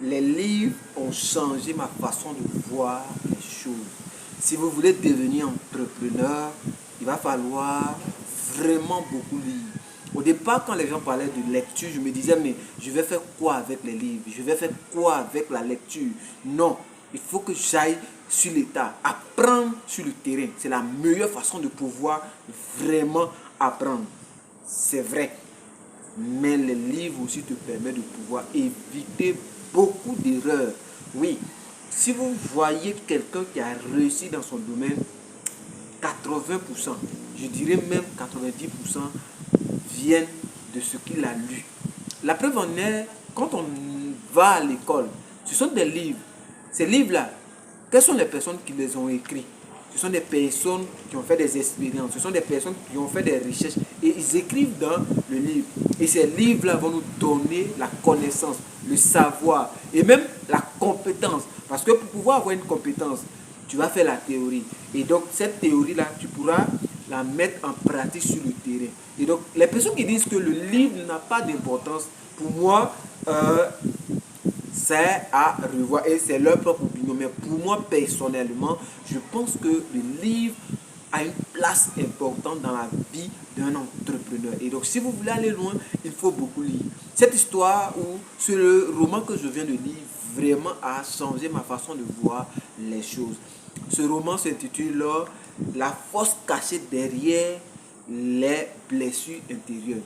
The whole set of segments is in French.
Les livres ont changé ma façon de voir les choses. Si vous voulez devenir entrepreneur, il va falloir vraiment beaucoup lire. Au départ, quand les gens parlaient de lecture, je me disais, mais je vais faire quoi avec les livres? Je vais faire quoi avec la lecture? Non, il faut que j'aille sur l'état, apprendre sur le terrain. C'est la meilleure façon de pouvoir vraiment apprendre. C'est vrai. Mais les livres aussi te permettent de pouvoir éviter beaucoup d'erreurs. Oui, si vous voyez quelqu'un qui a réussi dans son domaine, 80%, je dirais même 90% viennent de ce qu'il a lu. La preuve en est, quand on va à l'école, ce sont des livres. Ces livres-là, quelles sont les personnes qui les ont écrits? Ce sont des personnes qui ont fait des expériences, ce sont des personnes qui ont fait des recherches et ils écrivent dans le livre. Et ces livres-là vont nous donner la connaissance, le savoir et même la compétence. Parce que pour pouvoir avoir une compétence, tu vas faire la théorie. Et donc cette théorie-là, tu pourras la mettre en pratique sur le terrain. Et donc les personnes qui disent que le livre n'a pas d'importance, pour moi, c'est à revoir et c'est leur propre opinion. Mais pour moi, personnellement, je pense que le livre a une place importante dans la vie d'un entrepreneur. Et donc, si vous voulez aller loin, il faut beaucoup lire. Cette histoire ou ce roman que je viens de lire vraiment a changé ma façon de voir les choses. Ce roman s'intitule La force cachée derrière les blessures intérieures.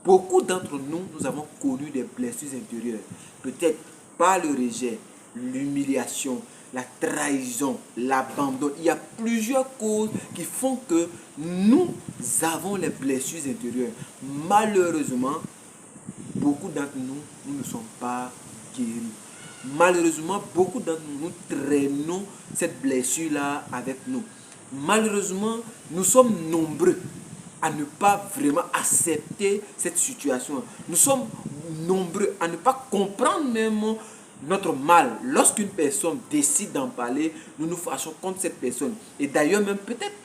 Beaucoup d'entre nous, nous avons connu des blessures intérieures. Peut-être par le rejet, l'humiliation, la trahison, l'abandon. Il y a plusieurs causes qui font que nous avons les blessures intérieures. Malheureusement, beaucoup d'entre nous, nous ne sommes pas guéris. Malheureusement, beaucoup d'entre nous, nous traînons cette blessure-là avec nous. Malheureusement, nous sommes nombreux à ne pas vraiment accepter cette situation. Nous sommes nombreux à ne pas comprendre même notre mal. Lorsqu'une personne décide d'en parler, nous nous fâchons contre cette personne. Et d'ailleurs, même peut-être,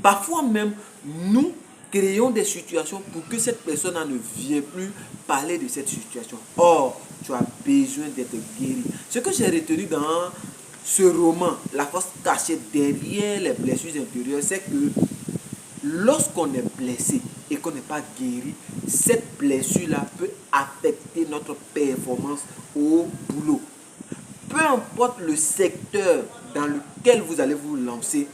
parfois même, nous créons des situations pour que cette personne ne vienne plus parler de cette situation. Or, tu as besoin d'être guéri. Ce que j'ai retenu dans ce roman, La force cachée derrière les blessures intérieures, c'est que lorsqu'on est blessé et qu'on n'est pas guéri, cette blessure-là peut affecter notre performance au boulot. Peu importe le secteur dans lequel vous allez vous lancer,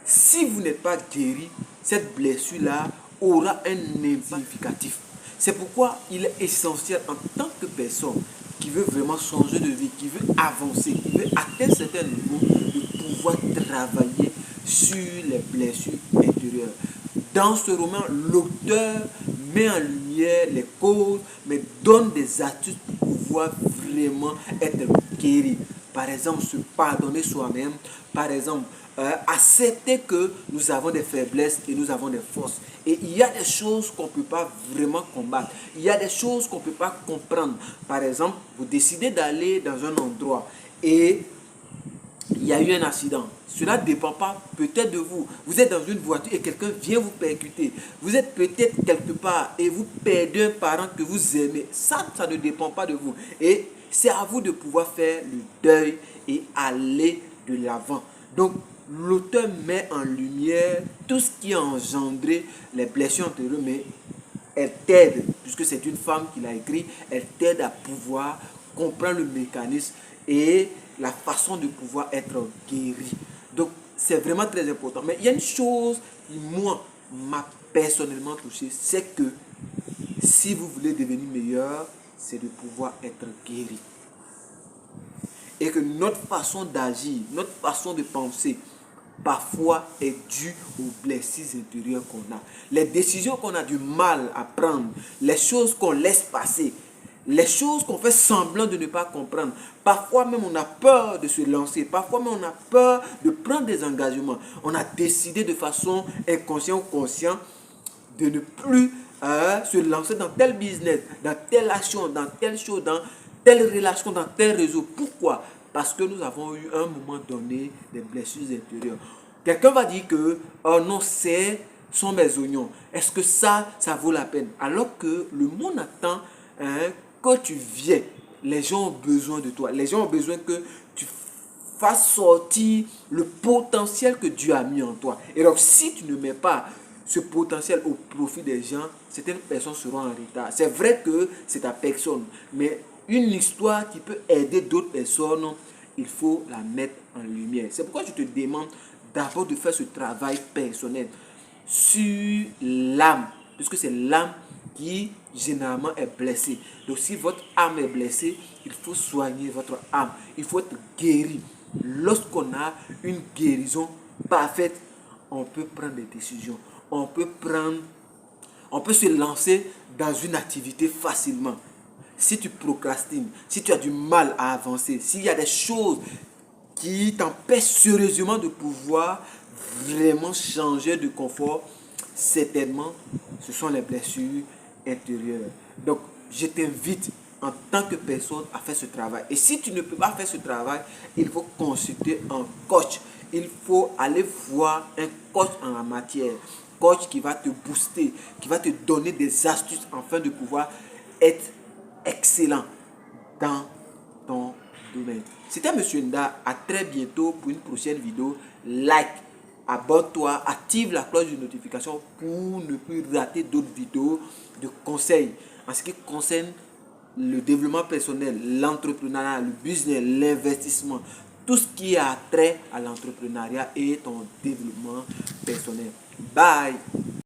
si vous n'êtes pas guéri, cette blessure-là aura un impact significatif. C'est pourquoi il est essentiel en tant que personne qui veut vraiment changer de vie, qui veut avancer, qui veut atteindre certains niveaux, de pouvoir travailler sur les blessures intérieures. Dans ce roman, l'auteur met en lumière les causes, mais donne des astuces pour pouvoir vraiment être guéri. Par exemple, se pardonner soi-même. Par exemple, accepter que nous avons des faiblesses et nous avons des forces. Et il y a des choses qu'on ne peut pas vraiment combattre. Il y a des choses qu'on ne peut pas comprendre. Par exemple, vous décidez d'aller dans un endroit et il y a eu un accident. Cela ne dépend pas peut-être de vous. Vous êtes dans une voiture et quelqu'un vient vous percuter. Vous êtes peut-être quelque part et vous perdez un parent que vous aimez. Ça ne dépend pas de vous. Et c'est à vous de pouvoir faire le deuil et aller de l'avant. Donc, l'auteur met en lumière tout ce qui a engendré les blessures antérieures, mais elle t'aide, puisque c'est une femme qui l'a écrit, elle t'aide à pouvoir comprendre le mécanisme et la façon de pouvoir être guéri. Donc, c'est vraiment très important. Mais il y a une chose qui, moi, m'a personnellement touché, c'est que si vous voulez devenir meilleur, c'est de pouvoir être guéri. Et que notre façon d'agir, notre façon de penser, parfois est due aux blessures intérieures qu'on a. Les décisions qu'on a du mal à prendre, les choses qu'on laisse passer, les choses qu'on fait semblant de ne pas comprendre. Parfois même on a peur de se lancer, parfois même on a peur de prendre des engagements. On a décidé de façon inconsciente ou consciente de ne plus se lancer dans tel business, dans telle action, dans telle chose, dans telle relation, dans tel réseau. Pourquoi? Parce que nous avons eu à un moment donné des blessures intérieures. Quelqu'un va dire que, oh non, sont mes oignons. Est-ce que ça vaut la peine? Alors que le monde attend que tu viennes les gens ont besoin de toi. Les gens ont besoin que tu fasses sortir le potentiel que Dieu a mis en toi. Et donc, si tu ne mets pas ce potentiel au profit des gens, certaines personnes seront en retard. C'est vrai que c'est ta personne, mais une histoire qui peut aider d'autres personnes, il faut la mettre en lumière. C'est pourquoi je te demande d'abord de faire ce travail personnel sur l'âme, puisque c'est l'âme qui généralement est blessée. Donc si votre âme est blessée, il faut soigner votre âme. Il faut être guéri. Lorsqu'on a une guérison parfaite, on peut prendre des décisions. On peut se lancer dans une activité facilement. Si tu procrastines, si tu as du mal à avancer, s'il y a des choses qui t'empêchent sérieusement de pouvoir vraiment changer de confort, certainement, ce sont les blessures intérieures. Donc, je t'invite en tant que personne à faire ce travail. Et si tu ne peux pas faire ce travail, il faut consulter un coach. Il faut aller voir un coach en la matière. Coach qui va te booster, qui va te donner des astuces afin de pouvoir être excellent dans ton domaine. C'était Monsieur Nda. À très bientôt pour une prochaine vidéo. Like, abonne-toi, active la cloche de notification pour ne plus rater d'autres vidéos de conseils en ce qui concerne le développement personnel, l'entrepreneuriat, le business, l'investissement, tout ce qui a trait à l'entrepreneuriat et ton développement personnel. Bye!